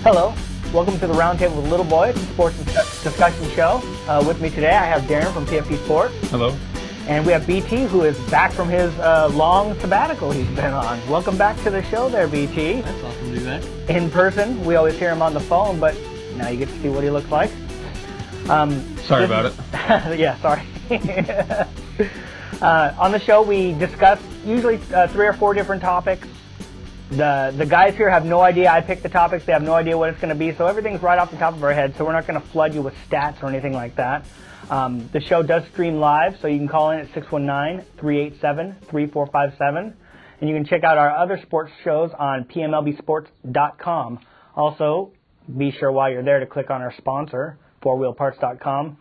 Hello, welcome to the Roundtable with Littleboy. It's a sports discussion show. With me today, I have Darren from PFT Sports. Hello. And we have BT, who is back from his long sabbatical he's been on. Welcome back to the show there, BT. That's awesome to be back. In person, we always hear him on the phone, but now you get to see what he looks like. Sorry about it. Yeah, sorry. On the show, we discuss usually 3 or 4 different topics. The guys here have no idea. I pick the topics. They have no idea what it's going to be. So everything's right off the top of our head. So we're not going to flood you with stats or anything like that. The show does stream live, so you can call in at 619-387-3457. And you can check out our other sports shows on pmlbsports.com. Also, be sure while you're there to click on our sponsor, fourwheelparts.com.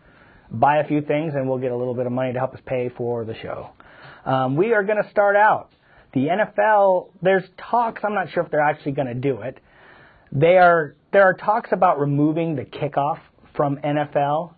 Buy a few things, and we'll get a little bit of money to help us pay for the show. We are going to start out. The NFL, there's talks, I'm not sure if they're actually going to do it. There are talks about removing the kickoff from NFL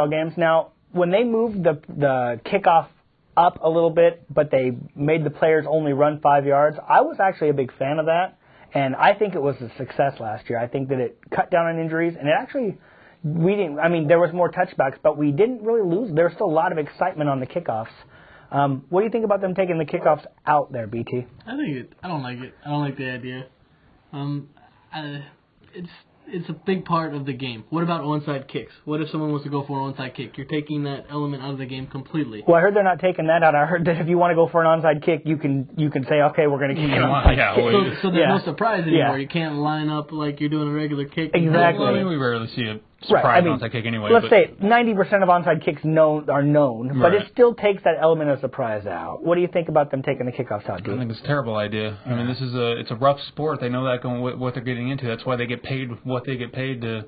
games. Now, when they moved the kickoff up a little bit, but they made the players only run 5 yards, I was actually a big fan of that, and I think it was a success last year. I think that it cut down on injuries, and it actually, there was more touchbacks, but we didn't really lose. There was still a lot of excitement on the kickoffs. What do you think about them taking the kickoffs out there, BT? I don't like it. I don't like the idea. It's a big part of the game. What about onside kicks? What if someone wants to go for an onside kick? You're taking that element out of the game completely. Well, I heard they're not taking that out. I heard that if you want to go for an onside kick, you can say, okay, we're going to kick an onside kick. So there's no surprise anymore. You can't line up like you're doing a regular kick. Exactly. Well, we rarely see a surprise onside kick anyway. Let's say 90% of onside kicks are known, but it still takes that element of surprise out. What do you think about them taking the kickoffs out, dude? I think it's a terrible idea. I mean, it's a rough sport. They know that what they're getting into. That's why they get paid what they get paid to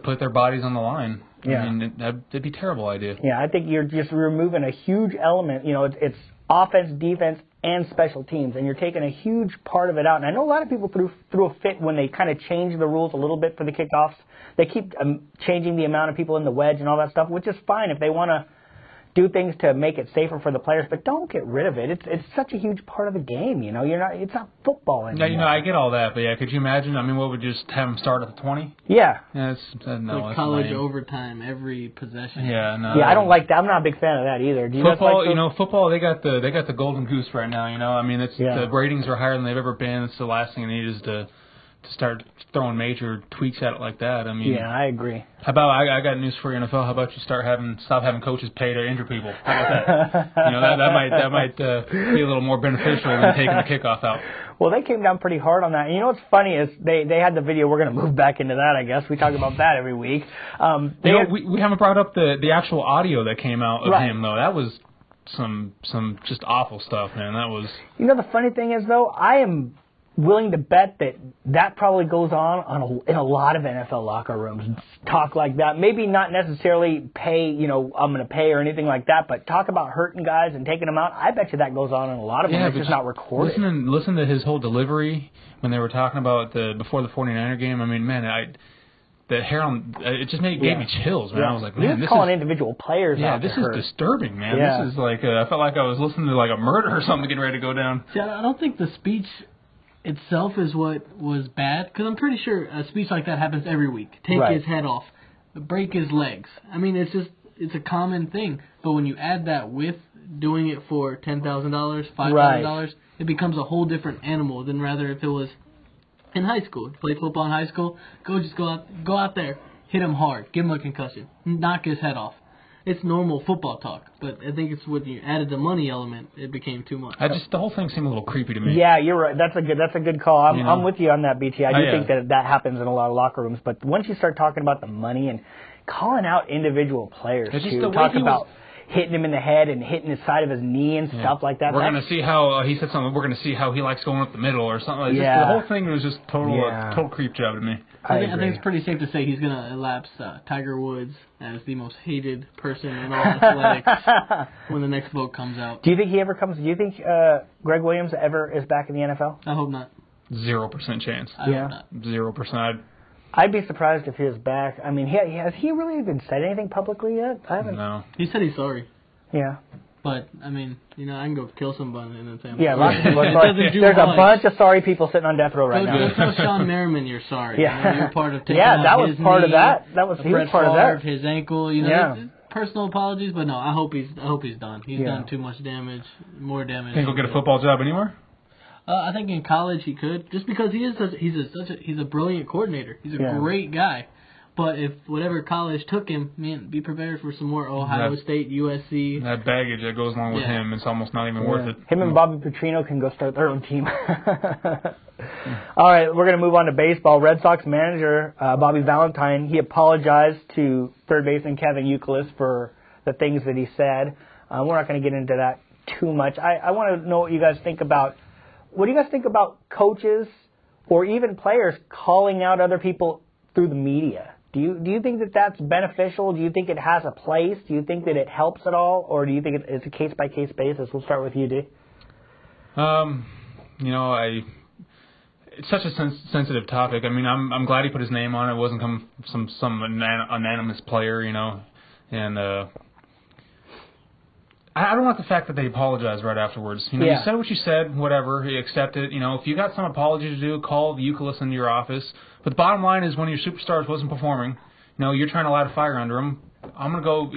put their bodies on the line. Yeah. I mean, that'd be a terrible idea. Yeah, I think you're just removing a huge element. You know, it's offense, defense, and special teams, and you're taking a huge part of it out. And I know a lot of people threw a fit when they kind of changed the rules a little bit for the kickoffs. They keep changing the amount of people in the wedge and all that stuff, which is fine if they want to do things to make it safer for the players, but don't get rid of it. It's such a huge part of the game, you know. It's not football anymore. Yeah, I get all that, but yeah, could you imagine? I mean, what would just have them start at the 20? Yeah. Yeah, like college overtime every possession. Yeah, no. Yeah, I don't like that. I'm not a big fan of that either. Do you football, like football, they got the golden goose right now, you know. I mean, the ratings are higher than they've ever been. It's the last thing they need is to start throwing major tweaks at it like that. I mean, yeah, I agree. How about I got news for you, NFL? How about you stop having coaches pay to injure people? How about that? You know, that might be a little more beneficial than taking the kickoff out. Well, they came down pretty hard on that. And you know what's funny is they had the video. We're going to move back into that, I guess. We talk about that every week. We haven't brought up the actual audio that came out of him though. That was some just awful stuff, man. That was. You know, the funny thing is though, I am willing to bet that probably goes on in a lot of NFL locker rooms. Talk like that. Maybe not necessarily pay, I'm going to pay or anything like that, but talk about hurting guys and taking them out. I bet you that goes on in a lot of them. It's just not recorded. Listen to his whole delivery when they were talking about before the 49er game. I mean, man, the hair on it just gave me chills, man. I was like, man, this is calling individual players out. This is disturbing, man. Yeah. This is like I felt like I was listening to like a murder or something getting ready to go down. See, I don't think the speech itself is what was bad, because I'm pretty sure a speech like that happens every week. Take his head off, break his legs. I mean, it's a common thing. But when you add that with doing it for $10,000, $5,000, it becomes a whole different animal than rather if it was in high school. Play football in high school, go out there, hit him hard, give him a concussion, knock his head off. It's normal football talk, but I think it's when you added the money element, it became too much. The whole thing seemed a little creepy to me. Yeah, you're right. That's a good call. I'm with you on that, BT. I do think that happens in a lot of locker rooms, but once you start talking about the money and calling out individual players too, talk about hitting him in the head and hitting the side of his knee and stuff like that. We're going to see how he said something. We're going to see how he likes going up the middle or something like that. The whole thing was just total creep job to me. I think it's pretty safe to say he's going to elapse Tiger Woods as the most hated person in all athletics when the next vote comes out. Do you think he ever comes? Do you think Greg Williams ever is back in the NFL? I hope not. 0% chance. I hope not. 0%. I'd be surprised if he was back. I mean, has he really even said anything publicly yet? I haven't. No. He said he's sorry. Yeah. But, I mean, I can go kill somebody and then say I'm sorry. lots of people There's a bunch of sorry people sitting on death row right now. Go tell Sean Merriman you're sorry. Yeah. You're part of taking that was his part knee, of that. He was part of that. His ankle, personal apologies, but no, I hope he's done. He's done too much damage, more damage. Think he'll get a football job anywhere? I think in college he could, just because he's a brilliant coordinator. He's a great guy. But if whatever college took him, man, be prepared for some more Ohio State, USC. That baggage that goes along with him, it's almost not even worth it. Him and Bobby Petrino can go start their own team. All right, we're going to move on to baseball. Red Sox manager Bobby Valentine, he apologized to third baseman Kevin Youkilis for the things that he said. We're not going to get into that too much. I want to know what you guys think about. What do you guys think about coaches or even players calling out other people through the media? Do you think that that's beneficial? Do you think it has a place? Do you think that it helps at all? Or do you think it's a case-by-case basis? We'll start with you, D. It's such a sensitive topic. I mean, I'm glad he put his name on it. It wasn't from some anonymous player, and I don't like the fact that they apologized right afterwards. You said what you said, whatever, you accept it. If you got some apology to do, call the Youkilis into your office. But the bottom line is when your superstars wasn't performing, you're trying to light a fire under them. I'm going to go,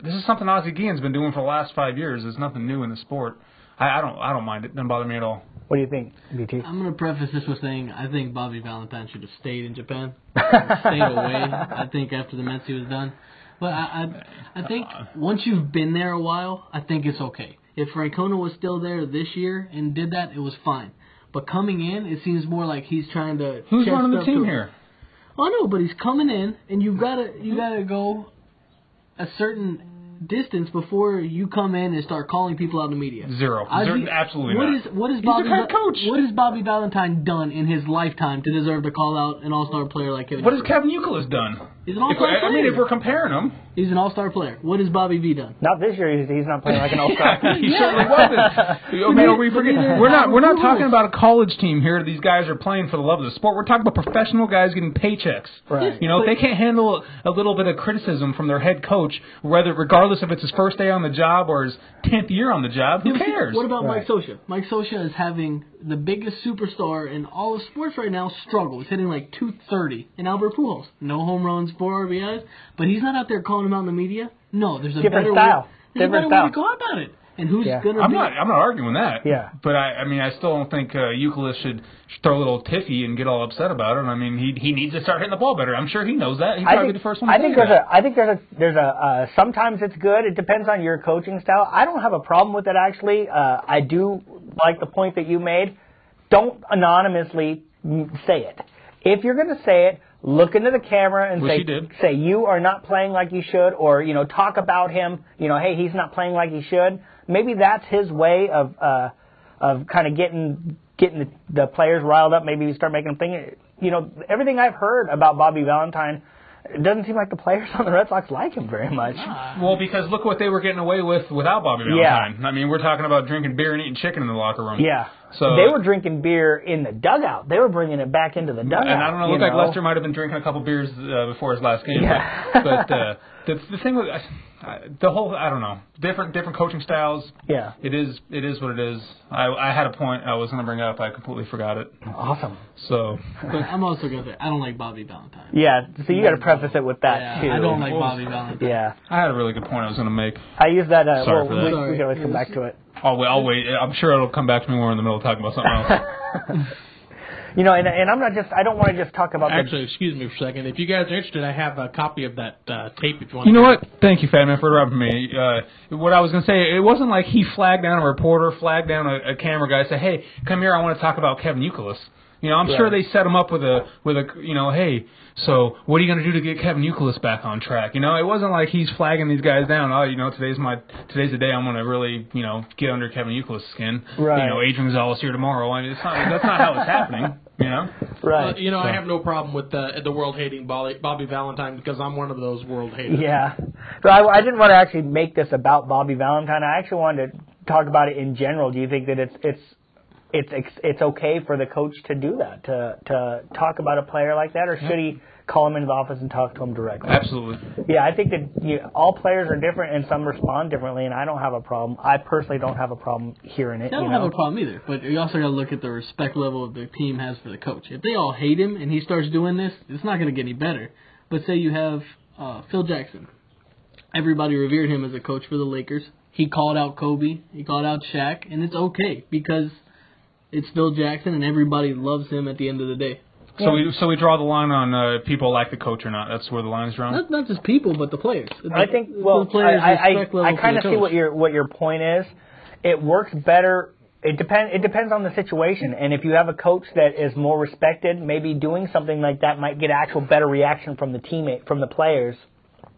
this is something Ozzie Guillen's been doing for the last 5 years. There's nothing new in the sport. I don't mind it. It doesn't bother me at all. What do you think, BT? I'm going to preface this with saying I think Bobby Valentine should have stayed in Japan. Stayed away. I think after the Mets he was done. But I think once you've been there a while, I think it's okay. If Francona was still there this year and did that, it was fine. But coming in, it seems more like he's trying to. Who's running the team here? I know, but he's coming in, and you gotta go a certain distance before you come in and start calling people out in the media. Zero. Absolutely not. What is He's Bobby the head coach. What has Bobby Valentine done in his lifetime to deserve to call out an all-star player like Kevin? What has Kevin Youkilis done? He's an all-star player. I mean, if we're comparing them. He's an all-star player. What has Bobby V done? Not this year. He's not playing like an all-star. He certainly wasn't. We're not talking about a college team here. These guys are playing for the love of the sport. We're talking about professional guys getting paychecks. Right. If they can't handle a little bit of criticism from their head coach, regardless if it's his first day on the job or his 10th year on the job, who cares? What about Mike Scioscia? Mike Scioscia is having the biggest superstar in all of sports right now struggle. He's hitting like .230. And Albert Pujols, no home runs, 4 RBIs, but he's not out there calling him out in the media. No, there's a better way to go about it. And who's going to? I'm not arguing that. Yeah. But I still don't think Youkilis should throw a little tiffy and get all upset about it. I mean, he needs to start hitting the ball better. I'm sure he knows that. He's probably the first one. I think there's a sometimes it's good. It depends on your coaching style. I don't have a problem with it actually. I do like the point that you made. Don't anonymously say it. If you're going to say it, look into the camera and say you are not playing like you should, or talk about him. Hey, he's not playing like he should. Maybe that's his way of kind of getting the players riled up. Maybe you start making them think. Everything I've heard about Bobby Valentine, it doesn't seem like the players on the Red Sox like him very much. Well, because look what they were getting away with without Bobby Valentine. Yeah. I mean, we're talking about drinking beer and eating chicken in the locker room. Yeah. So they were drinking beer in the dugout. They were bringing it back into the dugout. And I don't know, it looked like Lester might have been drinking a couple beers before his last game. Yeah. But the thing with the whole, I don't know, different coaching styles. Yeah. It is what it is. I had a point I was going to bring up. I completely forgot it. Awesome. So. But I'm also going to say, I don't like Bobby Valentine. Yeah, so you got to preface it with that, too. I don't like Bobby Valentine. Yeah. I had a really good point I was going to make. I used that. Sorry for that. We can always come back to it. I'll wait. I'm sure it'll come back to me when we're in the middle of talking about something else. And I don't want to just talk about. Actually, excuse me for a second. If you guys are interested, I have a copy of that tape. If you want. You know what? Thank you, Fat Man, for interrupting me. What I was going to say, it wasn't like he flagged down a reporter, flagged down a camera guy, say, "Hey, come here, I want to talk about Kevin Youkilis." I'm sure they set him up with a hey, so what are you going to do to get Kevin Youkilis back on track? It wasn't like he's flagging these guys down. Oh, today's the day I'm going to really, get under Kevin Youkilis' skin. Right. Adrian Gonzalez here tomorrow. I mean, that's not how it's happening. Right. I have no problem with the world hating Bobby Valentine because I'm one of those world haters. Yeah. So I didn't want to actually make this about Bobby Valentine. I actually wanted to talk about it in general. Do you think that it's it's okay for the coach to do that, to talk about a player like that, or should he call him into the office and talk to him directly? Absolutely. Yeah, I think that all players are different and some respond differently, and I don't have a problem. I personally don't have a problem hearing it. I don't have a problem either, but you also got to look at the respect level the team has for the coach. If they all hate him and he starts doing this, it's not going to get any better. But say you have Phil Jackson. Everybody revered him as a coach for the Lakers. He called out Kobe. He called out Shaq, and it's okay because it's Phil Jackson, and everybody loves him at the end of the day. So we draw the line on people like the coach or not. That's where the line is drawn. Not just people, but the players. I think. Well, I kind of see what your point is. It works better. It depends on the situation, and if you have a coach that is more respected, maybe doing something like that might get actual better reaction from the players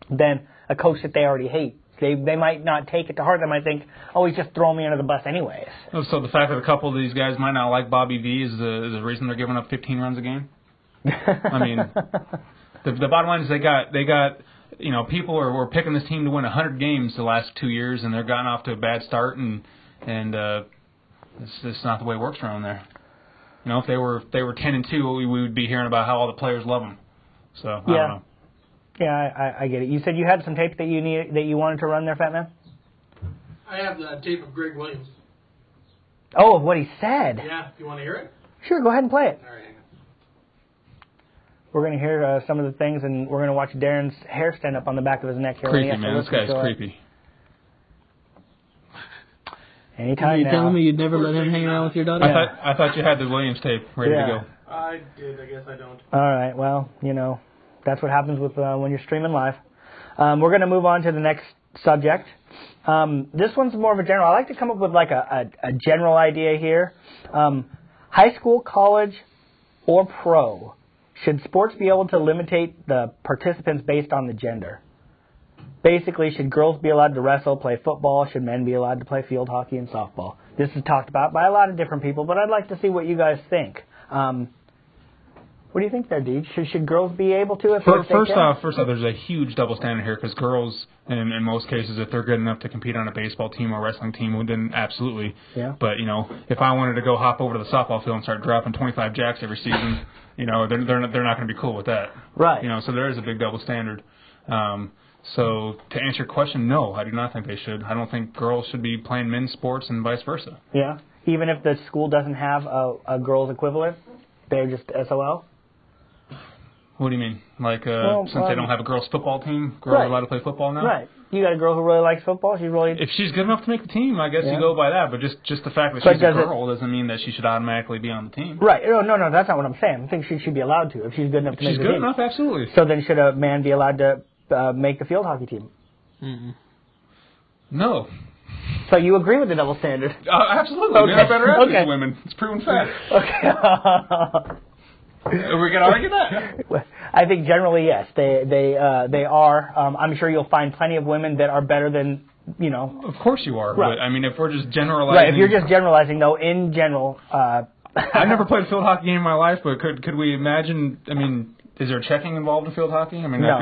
than a coach that they already hate. They might not take it to heart. They might think, oh, he's just throwing me under the bus anyways. So the fact that a couple of these guys might not like Bobby V is the reason they're giving up 15 runs a game? I mean, the bottom line is they got people were picking this team to win 100 games the last 2 years, and they're gotten off to a bad start, and it's just not the way it works around there. If they were 10-2, we would be hearing about how all the players love them. So I don't know. Yeah, I get it. You said you had some tape that you wanted to run there, Fat Man? I have the tape of Greg Williams. Oh, of what he said? Yeah, you want to hear it? Sure, go ahead and play it. All right. We're going to hear some of the things, and we're going to watch Darren's hair stand up on the back of his neck here. Creepy, man. This guy's creepy. Anytime You're now. telling me you'd never let him hang around with your daughter? I thought you had the Williams tape ready to go. I did. I guess I don't. All right. Well, that's what happens with when you're streaming live. We're going to move on to the next subject. This one's more of a general. I like to come up with like a general idea here. High school, college, or pro, should sports be able to limitate the participants based on the gender? Basically, should girls be allowed to wrestle, play football? Should men be allowed to play field hockey and softball? This is talked about by a lot of different people, but I'd like to see what you guys think. What do you think there, Deej? Should girls be able to? First off, there's a huge double standard here because girls, in most cases, if they're good enough to compete on a baseball team or wrestling team, then absolutely. Yeah. But if I wanted to go hop over to the softball field and start dropping 25 jacks every season, they're not going to be cool with that. Right. So there is a big double standard. So to answer your question, no, I do not think they should. I don't think girls should be playing men's sports and vice versa. Yeah. Even if the school doesn't have a girls equivalent, they're just SOL. What do you mean? Like, since they don't have a girls' football team, girls are allowed to play football now? Right. You got a girl who really likes football. If she's good enough to make the team, I guess you go by that. But just the fact that she's a girl doesn't mean that she should automatically be on the team. Right. No, that's not what I'm saying. I think she should be allowed to if she's good enough to make the team. She's good enough, absolutely. So then should a man be allowed to make the field hockey team? Mm-mm. No. So you agree with the double standard? Absolutely. Okay. Men are better athletes than women. It's proven fact. Okay. Are we going to argue that? I think generally, yes. They are. I'm sure you'll find plenty of women that are better than, Of course you are. Right. But, I mean, if we're just generalizing. Right, if you're just generalizing, though, in general. I've never played a field hockey game in my life, but could we imagine, is there checking involved in field hockey? I mean, no.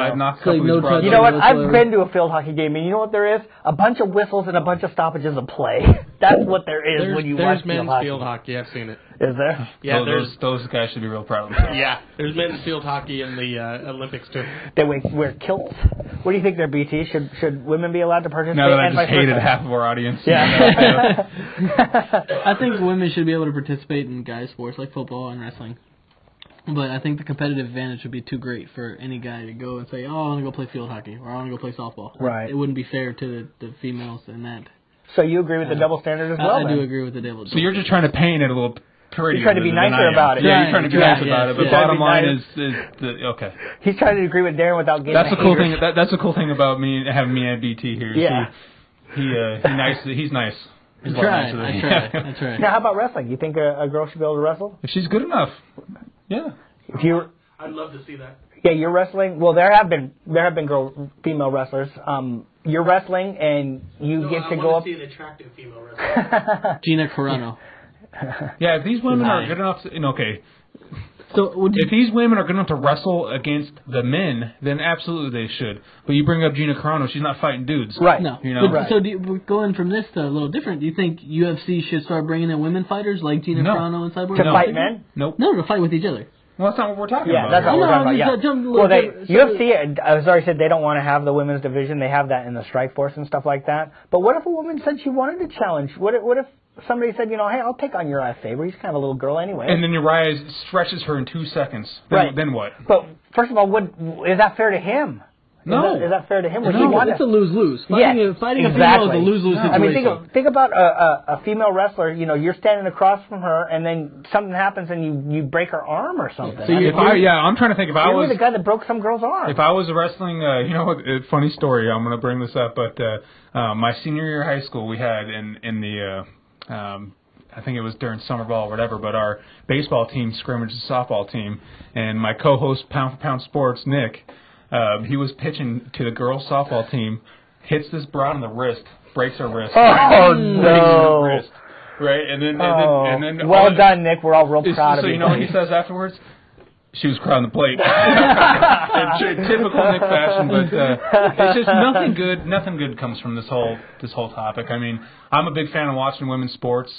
I'd knock a couple of these broads. You know what? I've been to a field hockey game, and you know what there is? A bunch of whistles and a bunch of stoppages of play. That's what there is when you watch field hockey. There's men's field hockey. I've seen it. Is there? Yeah, those guys should be real proud of themselves. Yeah, there's men's field hockey in the Olympics, too. They wear kilts. What do you think there, BT? Should women be allowed to participate? Now that I just hated half of our audience. Yeah. I think women should be able to participate in guys' sports like football and wrestling. But I think the competitive advantage would be too great for any guy to go and say, I want to go play field hockey or I want to go play softball. Right. It wouldn't be fair to the females in that. So you agree with the double standard as well? I do agree with the double standard. So you're just trying to paint it a little prettier. You're trying to be nicer about it. Yeah, you're trying to be nice about it. But the bottom line is okay. He's trying to agree with Darren without getting That's the cool thing. That's the cool thing about having me at BT here. Yeah. He's nice. That's right. That's right. Now, how about wrestling? You think a girl should be able to wrestle? If she's good enough. Yeah. I'd love to see that. Yeah, you're wrestling. Well, there have been female wrestlers. You're wrestling and you get to go up. I want to see an attractive female wrestler. Gina Carano. Yeah, if these women are good enough to, So if these women are good enough to wrestle against the men, then absolutely they should. But you bring up Gina Carano, she's not fighting dudes. Right. No. You know? But, so going from this to a little different, do you think UFC should start bringing in women fighters like Gina Carano and Cyborg? To fight men? Nope. No, to fight with each other. Well, that's not what we're talking about. Yeah, that's not what we're talking about, UFC, as I said, they don't want to have the women's division. They have that in the Strike Force and stuff like that. But what if a woman said she wanted to challenge? What if somebody said, hey, I'll take on Uriah Faber. He's kind of a little girl anyway. And then Uriah stretches her in 2 seconds. Then what? But first of all, is that fair to him? No. Is that fair to him? It's a lose-lose. Fighting a female is a lose-lose situation. I mean, think about a female wrestler. You're standing across from her, and then something happens, and you break her arm or something. So I'm trying to think if I was the guy that broke some girl's arm. If I was wrestling, funny story. I'm going to bring this up, but my senior year of high school, we had in the I think it was during summer ball or whatever, but our baseball team scrimmaged the softball team, and my co-host Pound for Pound Sports, Nick. He was pitching to the girls' softball team, hits this broad on the wrist, breaks her wrist. Oh, no. Wrist, right? And then well done, Nick. We're all real proud of you. So you know what he says afterwards? She was crowding the plate. In typical Nick fashion, but it's just nothing good comes from this whole topic. I mean, I'm a big fan of watching women's sports.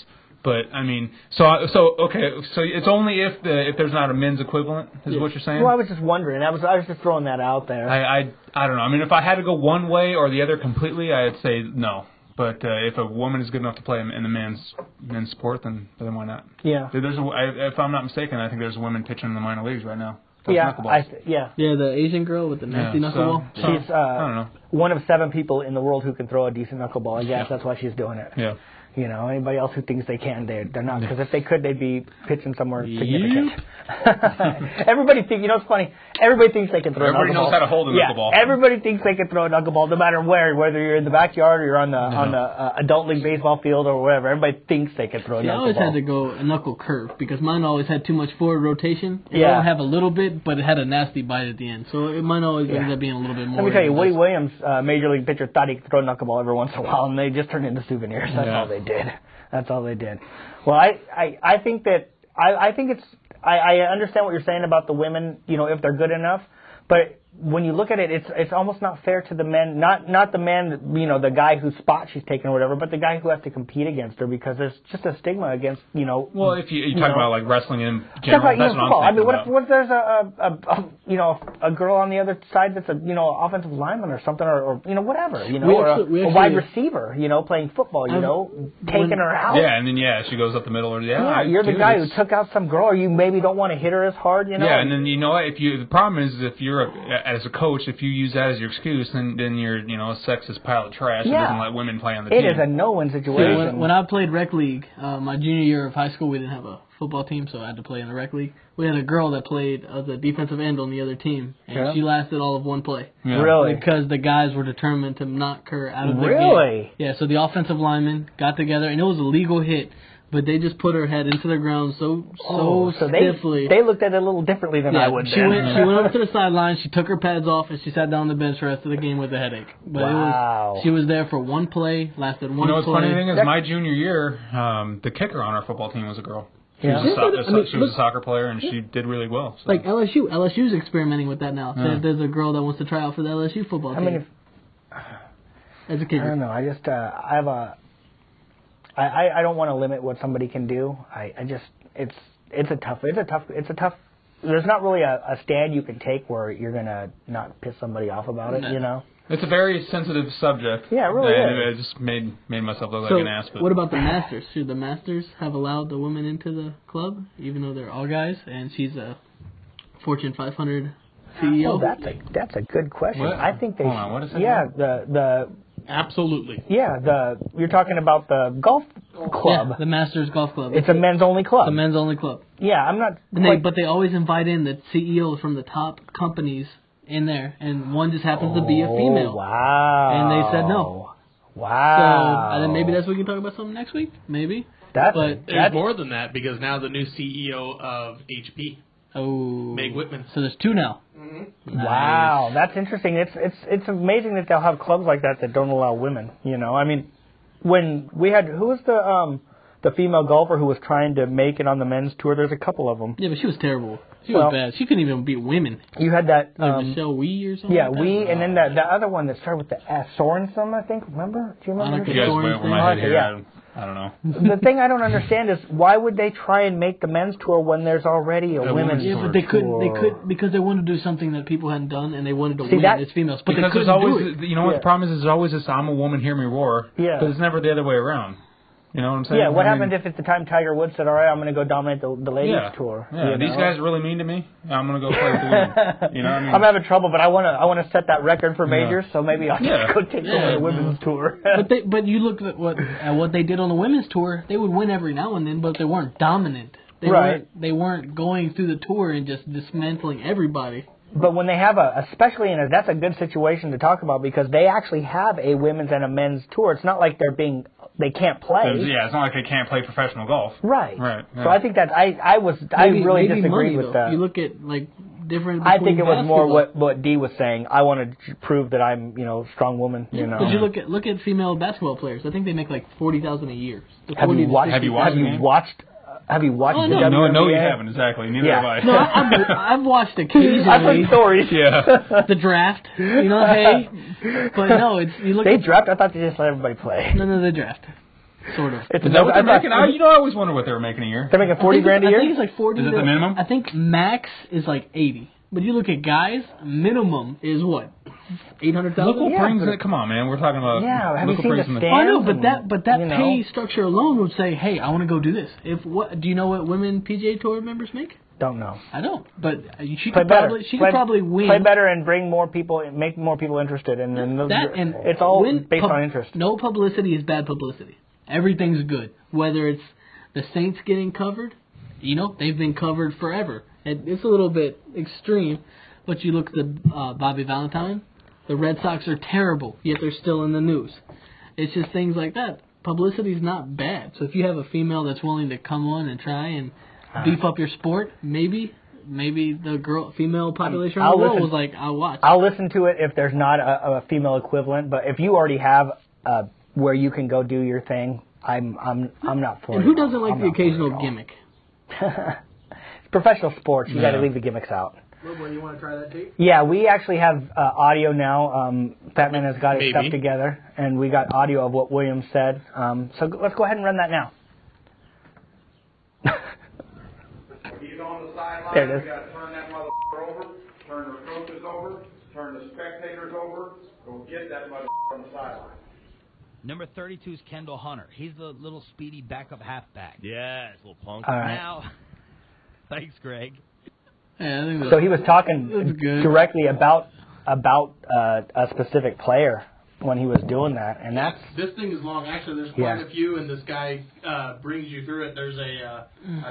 But I mean, so it's only if there's not a men's equivalent, is what you're saying? Well, I was just wondering. I was just throwing that out there. I don't know. I mean, if I had to go one way or the other completely, I'd say no. But if a woman is good enough to play in the men's sport, then why not? Yeah. If I'm not mistaken, I think there's women pitching in the minor leagues right now. Yeah, the Asian girl with the nasty knuckleball. She's I don't know. One of 7 people in the world who can throw a decent knuckleball. I guess that's why she's doing it. Yeah. Anybody else who thinks they can, they're not. Because if they could, they'd be pitching somewhere significant. Everybody thinks, it's funny. Everybody thinks they can throw a knuckleball. Everybody knows how to hold a knuckleball. Everybody thinks they can throw a knuckleball, no matter where, whether you're in the backyard or you're on the adult league baseball field or wherever. Everybody thinks they can throw a knuckleball. I always had to go a knuckle curve because mine always had too much forward rotation. It would have a little bit, but it had a nasty bite at the end. So mine always ended up being a little bit more. Let me tell you, Woody Williams, major league pitcher, thought he could throw a knuckleball every once in a while, and they just turned into souvenirs. That's all they did. That's all they did. Well, I think that I think it's I understand what you're saying about the women, if they're good enough, but when you look at it, it's almost not fair to the men. Not the man, the guy whose spot she's taking or whatever, but the guy who has to compete against her because there's just a stigma against Well, if you talk about like wrestling in general, that's what football. I'm thinking about. What if there's a girl on the other side that's a offensive lineman or something or whatever or a wide receiver playing football taking her out. Yeah, and then she goes up the middle or you're the guy who took out some girl or you maybe don't want to hit her as hard. Yeah, and then the problem is if you're as a coach, if you use that as your excuse, then you're a sexist pile of trash that doesn't let women play on the team. It is a no-win situation. When I played rec league, my junior year of high school, we didn't have a football team, so I had to play in the rec league. We had a girl that played as a defensive end on the other team, and she lasted all of one play. Yeah. Really? Because the guys were determined to knock her out of the game. Really? Yeah, so the offensive linemen got together, and it was a legal hit. But they just put her head into the ground so stiffly. They looked at it a little differently than I would. She went over to the sideline. She took her pads off and she sat down on the bench the rest of the game with a headache. But she was there for one play, lasted one play. What's funny thing is my junior year, the kicker on our football team was a girl. She was a soccer player and she did really well. So. Like LSU's experimenting with that now. So there's a girl that wants to try out for the LSU football team. As a kicker. I don't know. I just I have a. I don't want to limit what somebody can do. It's a tough. There's not really a stand you can take where you're gonna not piss somebody off about it. It's a very sensitive subject. Yeah, it really is. I just made myself look like an ass. But what about the Masters? Should the Masters have allowed the women into the club, even though they're all guys, and she's a Fortune 500 CEO? Oh, that's a good question. What? I think they. Hold on, what is it? Yeah, the. Absolutely. Yeah, you're talking about the golf club. Yeah, the Masters Golf Club. It's a men's only club. It's a men's only club. Yeah, I'm not. But they always invite in the CEOs from the top companies in there, and one just happens to be a female. Wow. And they said no. Wow. So then maybe that's what we can talk about something next week. Maybe. There's more than that because now the new CEO of HP. Oh, Meg Whitman. So there's 2 now. Mm-hmm. Nice. Wow, that's interesting. It's amazing that they'll have clubs like that don't allow women. I mean, when we had who was the female golfer who was trying to make it on the men's tour? There's a couple of them. Yeah, but she was terrible. She was bad. She couldn't even beat women. You had that Michelle Wee or something. Yeah, like Wee, and then the other one that started with the S, Sorensen, I think. Remember? Do you remember? You guys went over my head here. Yeah. I don't know. The thing I don't understand is why would they try and make the men's tour when there's already a women's tour? Yeah, but they couldn't because they wanted to do something that people hadn't done, and they wanted to win as females. But because there's always, you know what the problem is? There's always this "I'm a woman, hear me roar." Yeah. But it's never the other way around. You know what I'm saying? Yeah, what happened if at the time Tiger Woods said, all right, I'm going to go dominate the ladies tour? Yeah, you know? These guys are really mean to me. I'm going to go play with the women. You know what I mean? I'm having trouble, but I want to set that record for majors, so maybe I'll just go take over the women's tour. But you look at what they did on the women's tour. They would win every now and then, but they weren't dominant. They weren't going through the tour and just dismantling everybody. But when they have especially that's a good situation to talk about because they actually have a women's and a men's tour. It's not like they can't play. Yeah, it's not like they can't play professional golf. Right. Right. Yeah. So I think that I really disagreed with that. You look at different. I think it was more what Dee was saying. I wanted to prove that I'm strong woman. You know. But you look at female basketball players. I think they make like $40,000 a year. Have you watched? Have you watched the WNBA? No, you haven't, exactly. Neither have I. No, I've watched occasionally. I've heard stories. Yeah. The draft. Hey. But no, you look They draft? I thought they just let everybody play. No, they draft. Sort of. Is that what they're making? I always wonder what they were making a year. They're making $40,000 a year? I think it's like 40. Is it the minimum? I think max is like 80. But you look at guys, minimum is what? 800,000. Look what brings it. Come on, man. We're talking about. Yeah, have you seen the stands? I know, but that pay structure alone would say, hey, I want to go do this. Do you know what women PGA Tour members make? Don't know. I don't. But she could probably win. Play better and bring more people, make more people interested, and it's all based on interest. No publicity is bad publicity. Everything's good. Whether it's the Saints getting covered, they've been covered forever. It's a little bit extreme, but you look at the Bobby Valentine. The Red Sox are terrible, yet they're still in the news. It's just things like that. Publicity is not bad. So if you have a female that's willing to come on and try and beef up your sport, maybe the female population around the world was like, I'll watch. I'll listen to it if there's not a female equivalent. But if you already have where you can go do your thing, I'm not for it. And who doesn't like the occasional gimmick? Professional sports, you got to leave the gimmicks out. Littleboy, you want to try that tape? Yeah, we actually have audio now. Fat Man has got his stuff together, and we got audio of what Williams said. So let's go ahead and run that now. He's on the sideline. There it is. We got to turn that motherfucker over, turn the coaches over, turn the spectators over. Go get that motherfucker on the sideline. Number 32 is Kendall Hunter. He's the little speedy backup halfback. Yes, little punk. All right. Now, thanks, Greg. Yeah, I think so he was talking directly about a specific player when he was doing that, and this thing is long. Actually, there's quite a few, and this guy brings you through it. There's a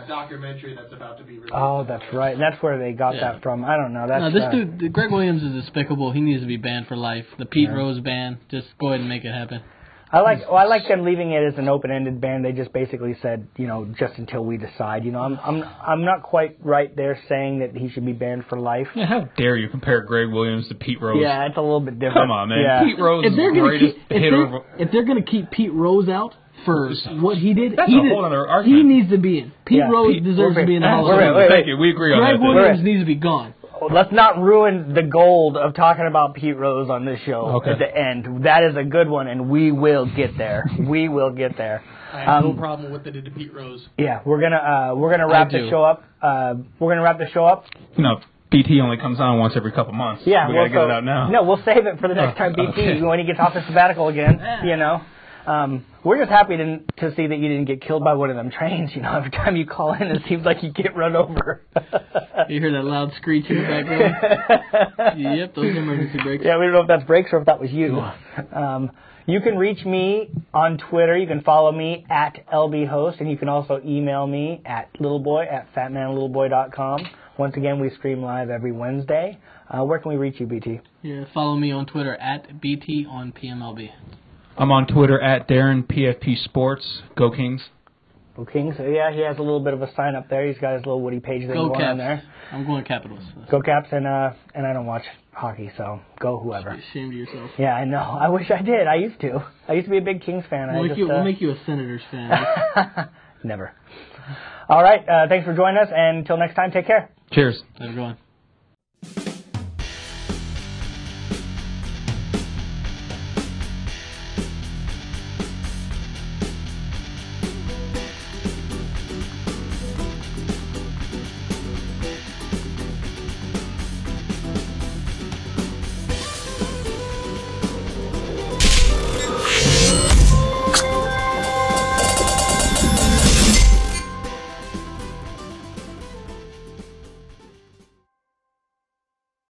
documentary that's about to be released. Oh, that's right. And that's where they got that from. I don't know. This dude, Greg Williams, is despicable. He needs to be banned for life. The Pete Rose ban. Just go ahead and make it happen. I like them leaving it as an open-ended ban. They just basically said, just until we decide. I'm not quite right there saying that he should be banned for life. Yeah, how dare you compare Greg Williams to Pete Rose? Yeah, it's a little bit different. Come on, man. Yeah. Pete Rose is the greatest hitter. If they're going to keep Pete Rose out for what he did, that's a whole other argument. He needs to be in. Pete Rose deserves to be in the Hall of Fame. Thank you. We agree on that. Greg Williams needs to be gone. Let's not ruin the gold of talking about Pete Rose on this show at the end. That is a good one, and we will get there. We will get there. I have no problem with it to Pete Rose. Yeah, we're gonna wrap the show up. We're gonna wrap the show up. BT only comes on once every couple months. Yeah, we gotta get it out now. No, we'll save it for the next time BT when he gets off the sabbatical again. We're just happy to see that you didn't get killed by one of them trains. Every time you call in, it seems like you get run over. You hear that loud screech in the background? Yep, those emergency brakes. Yeah, we don't know if that's brakes or if that was you. You can reach me on Twitter. You can follow me at LBHost, and you can also email me at littleboy@fatmanlittleboy.com. Once again, we stream live every Wednesday. Where can we reach you, BT? Yeah, follow me on Twitter at BT on PMLB. I'm on Twitter at Darren PFP Sports. Go Kings. Go Kings. So yeah, he has a little bit of a sign up there. He's got his little Woody Page thing going on there. I'm going Capitals. Go Caps, and I don't watch hockey, so go whoever. Be ashamed of yourself. Yeah, I know. I wish I did. I used to be a big Kings fan. We'll make you a Senators fan. Never. All right. Thanks for joining us, and until next time, take care. Cheers. Have a good one.